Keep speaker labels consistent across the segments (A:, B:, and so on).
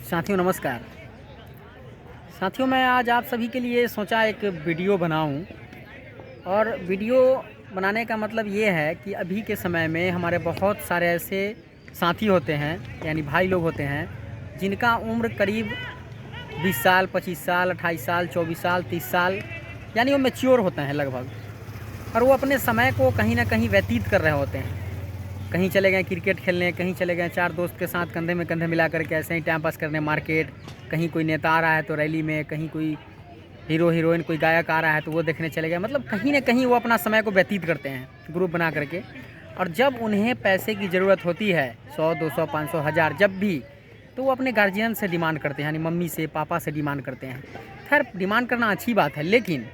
A: साथियों नमस्कार। साथियों मैं आज आप सभी के लिए सोचा एक वीडियो बनाऊं और वीडियो बनाने का मतलब ये है कि अभी के समय में हमारे बहुत सारे ऐसे साथी होते हैं यानी भाई लोग होते हैं जिनका उम्र करीब 20 साल, 25 साल, 28 साल, 24 साल, 30 साल यानी वो मैच्योर होते हैं लगभग, और वो अपने समय को कहीं ना कहीं व्यतीत कर रहे होते हैं। कहीं चले गए क्रिकेट खेलने, कहीं चले गए 4 दोस्त के साथ कंधे में कंधे मिला करके ऐसे ही टाइम पास करने मार्केट, कहीं कोई नेता आ रहा है तो रैली में, कहीं कोई हीरो हीरोइन कोई गायक आ रहा है तो वो देखने चले गए। मतलब कहीं ना कहीं वो अपना समय को व्यतीत करते हैं ग्रुप बना करके। और जब उन्हें पैसे की ज़रूरत होती है 100, 200, 500, 1000 जब भी, तो वो अपने गार्जियन से डिमांड करते हैं, यानी मम्मी से, पापा से डिमांड करते हैं। खैर डिमांड करना अच्छी बात है, लेकिन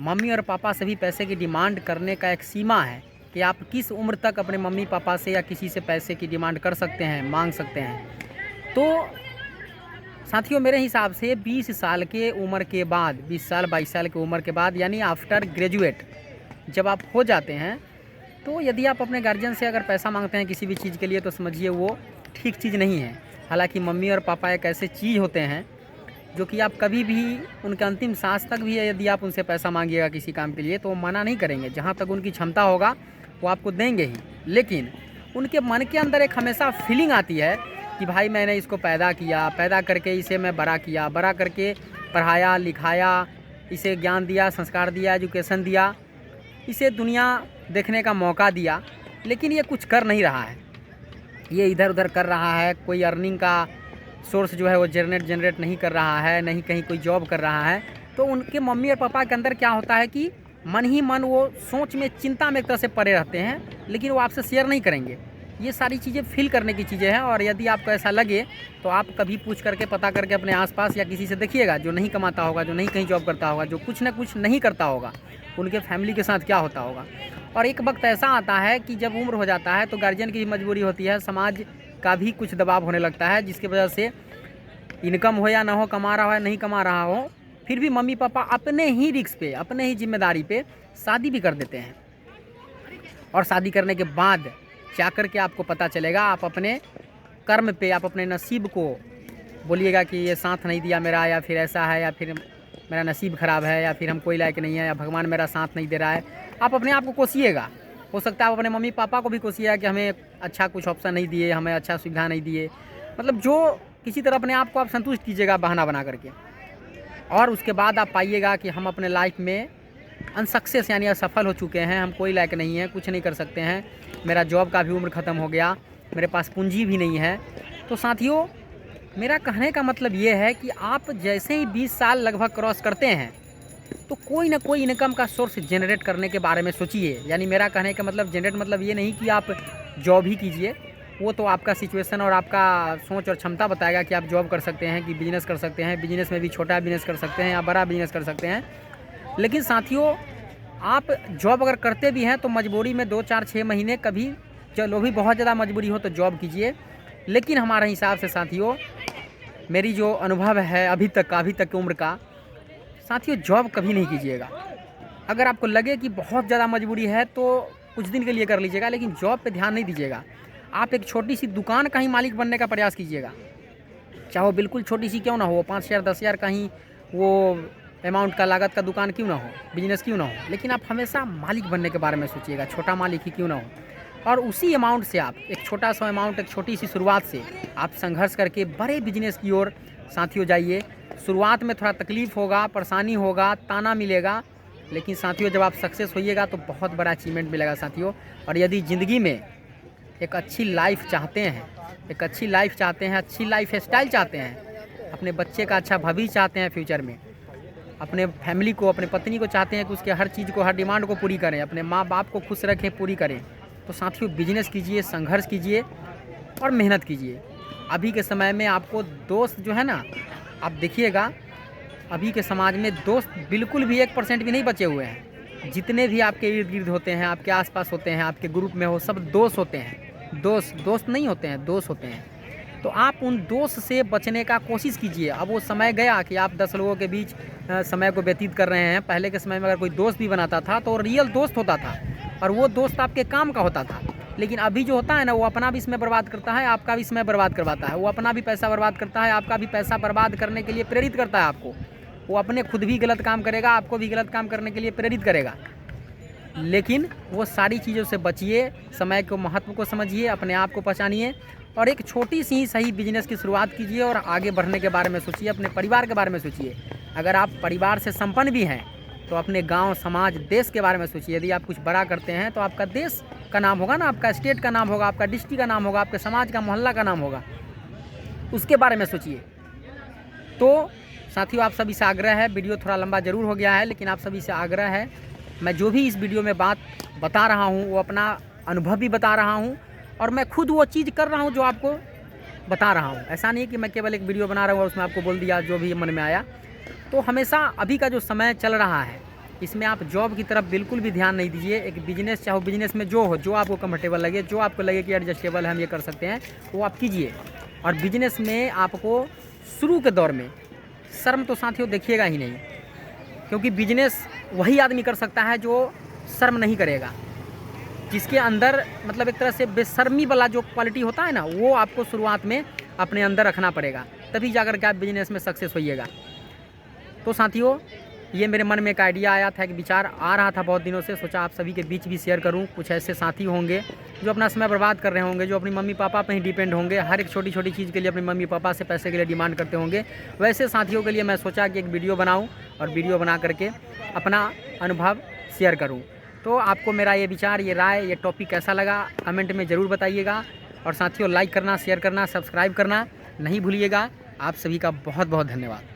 A: मम्मी और पापा से भी पैसे की डिमांड करने का एक सीमा है कि आप किस उम्र तक अपने मम्मी पापा से या किसी से पैसे की डिमांड कर सकते हैं, मांग सकते हैं। तो साथियों मेरे हिसाब से 20 साल के उम्र के बाद, 20 साल 22 साल की उम्र के बाद, यानी आफ्टर ग्रेजुएट जब आप हो जाते हैं, तो यदि आप अपने गार्जियन से अगर पैसा मांगते हैं किसी भी चीज़ के लिए तो समझिए वो ठीक चीज़ नहीं है। हालांकि मम्मी और पापा एक ऐसे चीज़ होते हैं जो कि आप कभी भी उनके अंतिम सांस तक भी यदि आप उनसे पैसा मांगिएगा किसी काम के लिए तो वो मना नहीं करेंगे। जहाँ तक उनकी क्षमता होगा वो आपको देंगे ही, लेकिन उनके मन के अंदर एक हमेशा फीलिंग आती है कि भाई मैंने इसको पैदा किया, पैदा करके इसे मैं बड़ा किया, बड़ा करके पढ़ाया लिखाया, इसे ज्ञान दिया, संस्कार दिया, एजुकेशन दिया, इसे दुनिया देखने का मौका दिया, लेकिन ये कुछ कर नहीं रहा है। ये इधर उधर कर रहा है, कोई अर्निंग का सोर्स जो है वो जनरेट नहीं कर रहा है, नहीं कहीं कोई जॉब कर रहा है। तो उनके मम्मी और पापा के अंदर क्या होता है कि मन ही मन वो सोच में, चिंता में एक तरह से पड़े रहते हैं, लेकिन वो आपसे शेयर नहीं करेंगे। ये सारी चीज़ें फील करने की चीज़ें हैं। और यदि आपको ऐसा लगे तो आप कभी पूछ करके, पता करके अपने आसपास या किसी से देखिएगा जो नहीं कमाता होगा, जो नहीं कहीं जॉब करता होगा, जो कुछ ना कुछ नहीं करता होगा, उनके फैमिली के साथ क्या होता होगा। और एक वक्त ऐसा आता है कि जब उम्र हो जाता है तो गार्जियन की भी मजबूरी होती है, समाज का भी कुछ दबाव होने लगता है, जिसकी वजह से इनकम हो या ना हो, कमा रहा हो या नहीं कमा रहा हो, फिर भी मम्मी पापा अपने ही रिस्क पे, अपने ही जिम्मेदारी पे शादी भी कर देते हैं। और शादी करने के बाद क्या करके आपको पता चलेगा, आप अपने कर्म पे, आप अपने नसीब को बोलिएगा कि ये साथ नहीं दिया मेरा, या फिर ऐसा है, या फिर मेरा नसीब ख़राब है, या फिर हम कोई लायक नहीं है, या भगवान मेरा साथ नहीं दे रहा है। आप अपने आप को कोसिएगा। हो सकता है आप अपने मम्मी पापा को भी कोसिएगा कि हमें अच्छा कुछ ऑप्शन नहीं दिए, हमें अच्छा सुविधा नहीं दिए। मतलब जो किसी तरह अपने आप को आप संतुष्ट कीजिएगा बहाना बना करके। और उसके बाद आप पाइएगा कि हम अपने लाइफ में अनसक्सेस यानी असफल हो चुके हैं, हम कोई लायक नहीं है, कुछ नहीं कर सकते हैं, मेरा जॉब का भी उम्र ख़त्म हो गया, मेरे पास पूंजी भी नहीं है। तो साथियों मेरा कहने का मतलब ये है कि आप जैसे ही 20 साल लगभग क्रॉस करते हैं तो कोई ना कोई इनकम का सोर्स जनरेट करने के बारे में सोचिए। यानी मेरा कहने का मतलब जनरेट मतलब ये नहीं कि आप जॉब ही कीजिए, वो तो आपका सिचुएशन और आपका सोच और क्षमता बताएगा कि आप जॉब कर सकते हैं कि बिजनेस कर सकते हैं। बिजनेस में भी छोटा बिजनेस कर सकते हैं या बड़ा बिजनेस कर सकते हैं। लेकिन साथियों आप जॉब अगर करते भी हैं तो मजबूरी में 2, 4, 6 महीने, कभी चलो भी बहुत ज़्यादा मजबूरी हो तो जॉब कीजिए। लेकिन हमारे हिसाब से साथियों, मेरी जो अनुभव है अभी तक की उम्र का, साथियों जॉब कभी नहीं कीजिएगा। अगर आपको लगे कि बहुत ज़्यादा मजबूरी है तो कुछ दिन के लिए कर लीजिएगा, लेकिन जॉब पे ध्यान नहीं दीजिएगा। आप एक छोटी सी दुकान का ही मालिक बनने का प्रयास कीजिएगा, चाहे वो बिल्कुल छोटी सी क्यों ना हो, 5000, 10,000 का ही वो अमाउंट का लागत का दुकान क्यों ना हो, बिजनेस क्यों ना हो, लेकिन आप हमेशा मालिक बनने के बारे में सोचिएगा, छोटा मालिक ही क्यों ना हो। और उसी अमाउंट से आप एक छोटा सा अमाउंट, एक छोटी सी शुरुआत से आप संघर्ष करके बड़े बिजनेस की ओर साथियों जाइए। शुरुआत में थोड़ा तकलीफ़ होगा, परेशानी होगा, ताना मिलेगा, लेकिन साथियों जब आप सक्सेस होइएगा तो बहुत बड़ा अचीवमेंट मिलेगा साथियों। और यदि ज़िंदगी में एक अच्छी लाइफ चाहते हैं, एक अच्छी लाइफ चाहते हैं, अच्छी लाइफ स्टाइल चाहते हैं, अपने बच्चे का अच्छा भविष्य चाहते हैं, फ्यूचर में अपने फैमिली को, अपने पत्नी को चाहते हैं कि उसके हर चीज़ को, हर डिमांड को पूरी करें, अपने माँ बाप को खुश रखें, पूरी करें, तो साथियों बिजनेस कीजिए, संघर्ष कीजिए और मेहनत कीजिए। अभी के समय में आपको दोस्त जो है ना, आप देखिएगा अभी के समाज में दोस्त बिल्कुल भी 1% भी नहीं बचे हुए हैं। जितने भी आपके इर्द गिर्द होते हैं, आपके आसपास होते हैं, आपके ग्रुप में हो, सब दोस्त होते हैं। दोस्त नहीं होते हैं, दोस्त होते हैं। तो आप उन दोस्त से बचने का कोशिश कीजिए। अब वो समय गया कि आप 10 लोगों के बीच समय को व्यतीत कर रहे हैं। पहले के समय में अगर कोई दोस्त भी बनाता था तो रियल दोस्त होता था और वो दोस्त आपके काम का होता था। लेकिन अभी जो होता है ना, वो अपना भी समय बर्बाद करता है, आपका भी समय बर्बाद करवाता है। वो अपना भी पैसा बर्बाद करता है, आपका भी पैसा बर्बाद करने के लिए प्रेरित करता है आपको। वो अपने खुद भी गलत काम करेगा, आपको भी गलत काम करने के लिए प्रेरित करेगा। लेकिन वो सारी चीज़ों से बचिए, समय को महत्व को समझिए, अपने आप को पहचानिए और एक छोटी सी सही बिजनेस की शुरुआत कीजिए और आगे बढ़ने के बारे में सोचिए, अपने परिवार के बारे में सोचिए। अगर आप परिवार से संपन्न भी हैं तो अपने गांव, समाज, देश के बारे में सोचिए। यदि आप कुछ बड़ा करते हैं तो आपका देश का नाम होगा ना, आपका स्टेट का नाम होगा, आपका डिस्ट्रिक्ट का नाम होगा, आपके समाज का, मोहल्ला का नाम होगा, उसके बारे में सोचिए। तो साथियों, आप सभी से आग्रह है, वीडियो थोड़ा लंबा ज़रूर हो गया है, लेकिन आप सभी से आग्रह है, मैं जो भी इस वीडियो में बात बता रहा हूँ वो अपना अनुभव भी बता रहा हूँ और मैं खुद वो चीज़ कर रहा हूँ जो आपको बता रहा हूँ। ऐसा नहीं कि मैं केवल एक वीडियो बना रहा हूँ और उसमें आपको बोल दिया जो भी मन में आया। तो हमेशा अभी का जो समय चल रहा है, इसमें आप जॉब की तरफ बिल्कुल भी ध्यान नहीं दीजिए। एक बिजनेस, चाहे बिजनेस में जो हो, जो आपको कंफर्टेबल लगे, जो आपको लगे कि एडजस्टेबल है, हम ये कर सकते हैं, वो आप कीजिए। और बिजनेस में आपको शुरू के दौर में शर्म तो साथियों देखिएगा ही नहीं, क्योंकि बिजनेस वही आदमी कर सकता है जो शर्म नहीं करेगा, जिसके अंदर मतलब एक तरह से बेशर्मी वाला जो क्वालिटी होता है ना, वो आपको शुरुआत में अपने अंदर रखना पड़ेगा, तभी जाकर के आप बिजनेस में सक्सेस होइएगा। तो साथियों, ये मेरे मन में एक आइडिया आया था, एक विचार आ रहा था बहुत दिनों से, सोचा आप सभी के बीच भी शेयर करूं। कुछ ऐसे साथी होंगे जो अपना समय बर्बाद कर रहे होंगे, जो अपनी मम्मी पापा पे ही डिपेंड होंगे, हर एक छोटी छोटी चीज़ के लिए अपने मम्मी पापा से पैसे के लिए डिमांड करते होंगे। वैसे साथियों के लिए मैं सोचा कि एक वीडियो बनाऊँ और वीडियो बना करके अपना अनुभव शेयर करूँ। तो आपको मेरा ये विचार, ये राय, ये टॉपिक कैसा लगा कमेंट में ज़रूर बताइएगा। और साथियों, लाइक करना, शेयर करना, सब्सक्राइब करना नहीं भूलिएगा। आप सभी का बहुत बहुत धन्यवाद।